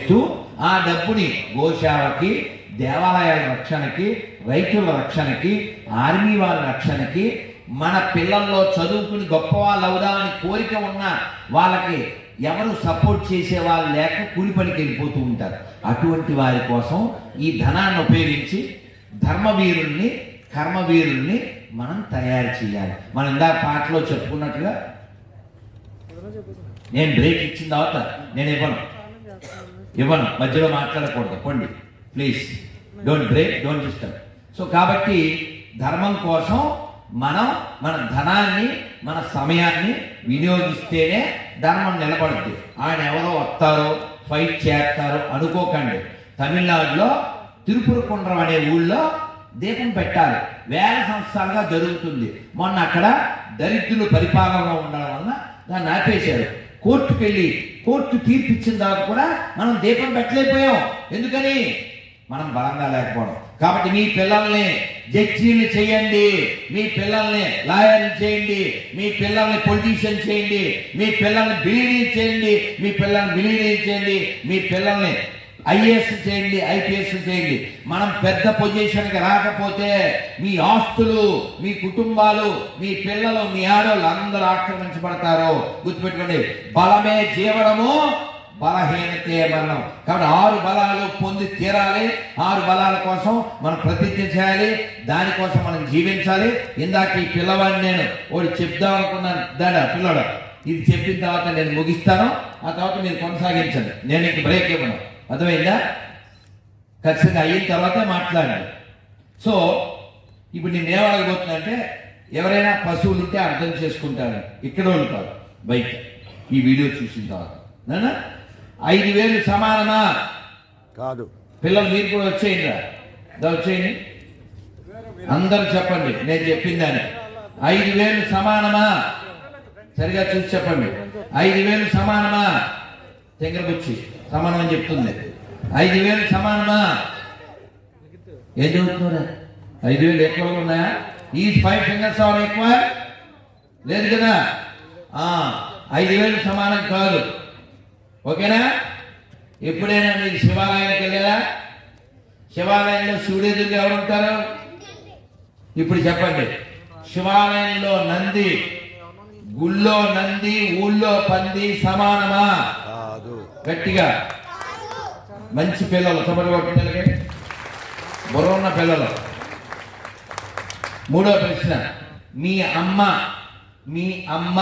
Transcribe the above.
చేస్తూ ఆ డబ్బుని గోశాలకి, దేవాలయాల రక్షణకి, రైతుల రక్షణకి, ఆర్మీ వాళ్ళ రక్షణకి, మన పిల్లల్లో చదువుకుని గొప్ప వాళ్ళు అవుదామని కోరిక ఉన్న వాళ్ళకి ఎవరు సపోర్ట్ చేసే వాళ్ళు లేక కూలి పనికి వెళ్ళిపోతూ ఉంటారు. అటువంటి వారి కోసం ఈ ధనాన్ని ఉపయోగించి ధర్మవీరుల్ని, కర్మవీరుల్ని మనం తయారు చేయాలి. మనం ఇందాక పాటలో చెప్పుకున్నట్టుగా, నేను బ్రేక్ ఇచ్చిన తర్వాత నేను ఇవ్వను, మధ్యలో మాట్లాడకూడదు, పండి please, don't break, don't disturb. So కాబట్టి ధర్మం కోసం మనం మన ధనాన్ని, మన సమయాన్ని వినియోగిస్తేనే ధర్మం నిలబడుద్ది. ఆయన ఎవరో వస్తారో ఫైట్ చేస్తారో అనుకోకండి. తమిళనాడులో తిరుపురకుండ్రం అనే ఊళ్ళో దీపం పెట్టాలి, వేల సంవత్సరాలుగా జరుగుతుంది. మొన్న అక్కడ దరిద్రులు పరిపాలనలో ఉండడం వలన దాన్ని ఆపేశారు. కోర్టుకు వెళ్ళి కోర్టు తీర్పు ఇచ్చిన తర్వాత కూడా మనం దీపం పెట్టలేకపోయాం. ఎందుకని? మనం బలంగా లేకపోవడం. కాబట్టి మీ పిల్లల్ని జడ్జీలు చేయండి, మీ పిల్లల్ని లాయర్లు చేయండి, మీ పిల్లల్ని పొలిటీషియన్ చేయండి, మీ పిల్లల్ని బిలీనియర్ చేయండి, మీ పిల్లల్ని బిలీనియర్ చేయండి, మీ పిల్లల్ని ఐఏఎస్ చేయండి, ఐపీఎస్ చేయండి. మనం పెద్ద పొజిషన్కి రాకపోతే మీ ఆస్తులు, మీ కుటుంబాలు, మీ పిల్లలు, మీ ఆడవాళ్ళు అందరూ ఆక్రమించబడతారు. గుర్తుపెట్టుకోండి, బలమే జీవనము, బలహీనతే మరణం. కాబట్టి 6 బలాలు పొంది తీరాలి. 6 బలాల కోసం మనం ప్రతిజ్ఞ చేయాలి, దానికోసం మనం జీవించాలి. ఇందాక ఈ పిల్లవాడిని నేను ఒకటి చెప్దాం అనుకున్నాను. పిల్లడు ఇది చెప్పిన తర్వాత నేను ముగిస్తాను, ఆ తర్వాత మీరు కొనసాగించండి, నేను ఇంక బ్రేక్ ఇవ్వను. అర్థమైందా? ఖచ్చితంగా అయిన తర్వాతే మాట్లాడాలి. సో ఇప్పుడు నేను ఏమడగబోతున్నా అంటే, ఎవరైనా పశువులు ఉంటే అర్థం చేసుకుంటాను, ఇక్కడ వాళ్ళు కాదు, బయట ఈ వీడియో చూసిన తర్వాత. 5,000 సమానమా? కాదు. పిల్లలు మీరు కూడా వచ్చేయండి, వచ్చేయండి, అందరూ చెప్పండి నేను చెప్పిందని. 5,000 సమానమా? సరిగా చూసి చెప్పండి. 5,000 సమానమా? తెంగరబుచ్చి సమానం అని చెప్తుంది. 5,000 సమానమా? ఏం చదువుతున్నారా? 5,000 ఎక్కువ ఉన్నాయా? ఈ 5 ఫింగర్స్ ఆర్ ఎక్కువ లేదు కదా? 5,000 సమానం కాదు. ఓకేనా? ఎప్పుడైనా మీరు శివాలయానికి వెళ్ళారా? శివాలయంలో శివుడు ఎదురుగా ఎవరు ఉంటారు? ఇప్పుడు చెప్పండి. శివాలయంలో నంది, గుళ్ళో నంది, ఊళ్ళో పంది సమానమా? గట్టిగా మంచి పిల్లలు, తొమ్మిది పిల్లలకి బుర్ర ఉన్న పిల్లలు. 3వ ప్రశ్న, మీ అమ్మ